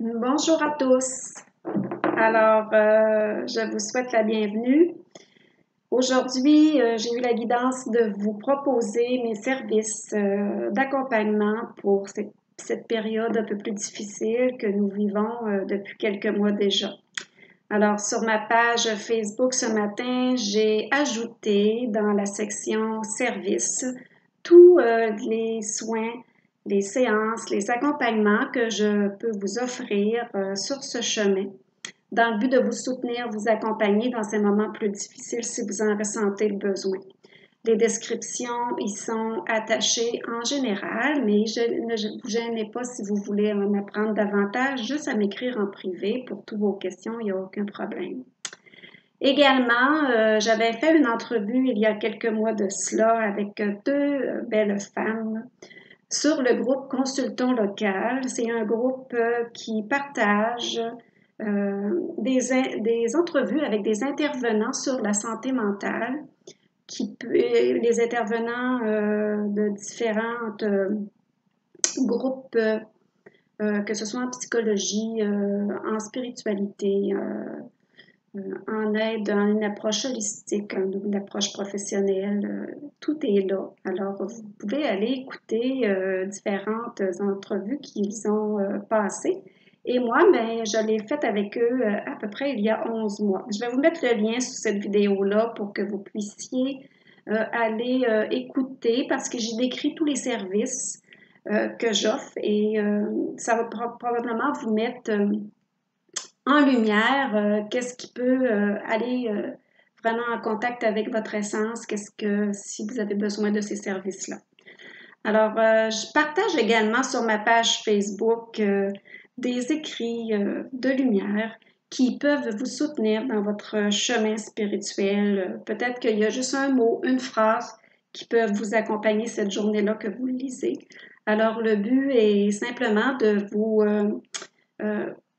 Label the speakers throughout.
Speaker 1: Bonjour à tous. Alors, je vous souhaite la bienvenue. Aujourd'hui, j'ai eu la guidance de vous proposer mes services d'accompagnement pour cette période un peu plus difficile que nous vivons depuis quelques mois déjà. Alors, sur ma page Facebook ce matin, j'ai ajouté dans la section services tous les soins, les séances, les accompagnements que je peux vous offrir sur ce chemin dans le but de vous soutenir, vous accompagner dans ces moments plus difficiles si vous en ressentez le besoin. Les descriptions y sont attachées en général, mais ne vous gênez pas si vous voulez en apprendre davantage, juste à m'écrire en privé pour toutes vos questions, il n'y a aucun problème. Également, j'avais fait une entrevue il y a quelques mois de cela avec deux belles femmes sur le groupe Consultons local. C'est un groupe qui partage des entrevues avec des intervenants sur la santé mentale, les intervenants de différents groupes, que ce soit en psychologie, en spiritualité, en aide, en une approche holistique, une approche professionnelle, tout est là. Alors, vous pouvez aller écouter différentes entrevues qu'ils ont passées. Et moi, ben, je l'ai faite avec eux à peu près il y a 11 mois. Je vais vous mettre le lien sous cette vidéo-là pour que vous puissiez aller écouter parce que j'y décris tous les services que j'offre et ça va probablement vous mettre en lumière qu'est-ce qui peut aller vraiment en contact avec votre essence, si vous avez besoin de ces services-là. Alors, je partage également sur ma page Facebook des écrits de lumière qui peuvent vous soutenir dans votre chemin spirituel. Peut-être qu'il y a juste un mot, une phrase qui peuvent vous accompagner cette journée-là que vous lisez. Alors, le but est simplement de vous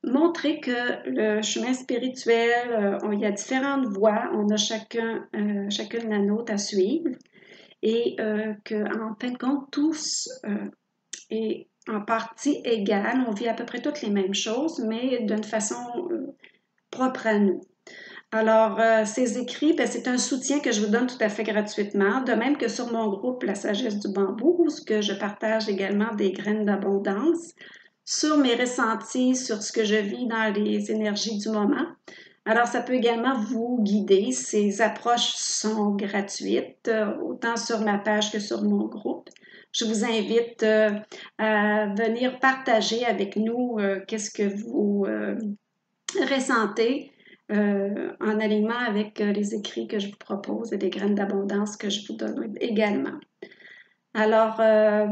Speaker 1: montrer que le chemin spirituel, il y a différentes voies, on a chacune la nôtre à suivre et qu'en fin de compte, tous est en partie égal, on vit à peu près toutes les mêmes choses, mais d'une façon propre à nous. Alors, ces écrits, ben, c'est un soutien que je vous donne tout à fait gratuitement, de même que sur mon groupe La Sagesse du Bambou, où je partage également des graines d'abondance sur mes ressentis, sur ce que je vis dans les énergies du moment. Alors, ça peut également vous guider. Ces approches sont gratuites, autant sur ma page que sur mon groupe. Je vous invite à venir partager avec nous qu'est-ce que vous ressentez en alignement avec les écrits que je vous propose et les graines d'abondance que je vous donne également. Alors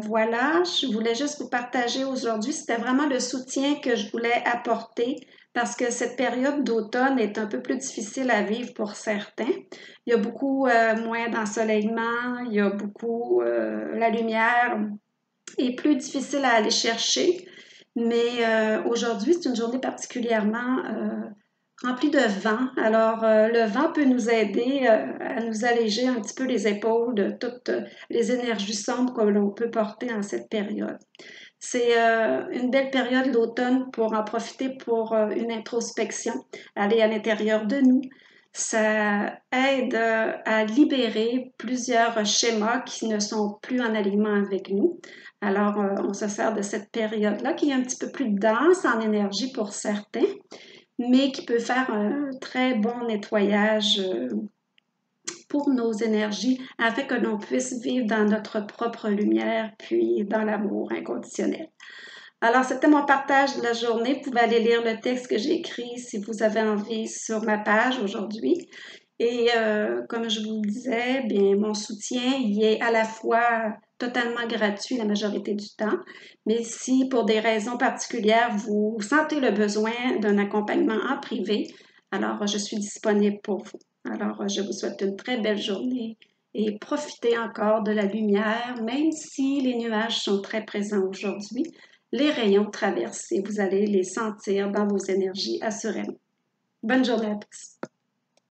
Speaker 1: voilà, je voulais juste vous partager aujourd'hui, c'était vraiment le soutien que je voulais apporter parce que cette période d'automne est un peu plus difficile à vivre pour certains. Il y a beaucoup moins d'ensoleillement, il y a beaucoup, la lumière est plus difficile à aller chercher, mais aujourd'hui c'est une journée particulièrement rempli de vent. Alors, le vent peut nous aider à nous alléger un petit peu les épaules de toutes les énergies sombres que l'on peut porter en cette période. C'est une belle période l'automne pour en profiter pour une introspection, aller à l'intérieur de nous. Ça aide à libérer plusieurs schémas qui ne sont plus en alignement avec nous. Alors, on se sert de cette période-là qui est un petit peu plus dense en énergie pour certains, mais qui peut faire un très bon nettoyage pour nos énergies afin que l'on puisse vivre dans notre propre lumière puis dans l'amour inconditionnel. Alors, c'était mon partage de la journée. Vous pouvez aller lire le texte que j'ai écrit si vous avez envie sur ma page aujourd'hui. Et comme je vous le disais, bien, mon soutien il est à la fois totalement gratuit la majorité du temps, mais si pour des raisons particulières, vous sentez le besoin d'un accompagnement en privé, alors je suis disponible pour vous. Alors, je vous souhaite une très belle journée et profitez encore de la lumière, même si les nuages sont très présents aujourd'hui. Les rayons traversent et vous allez les sentir dans vos énergies assurément. Bonne journée à tous.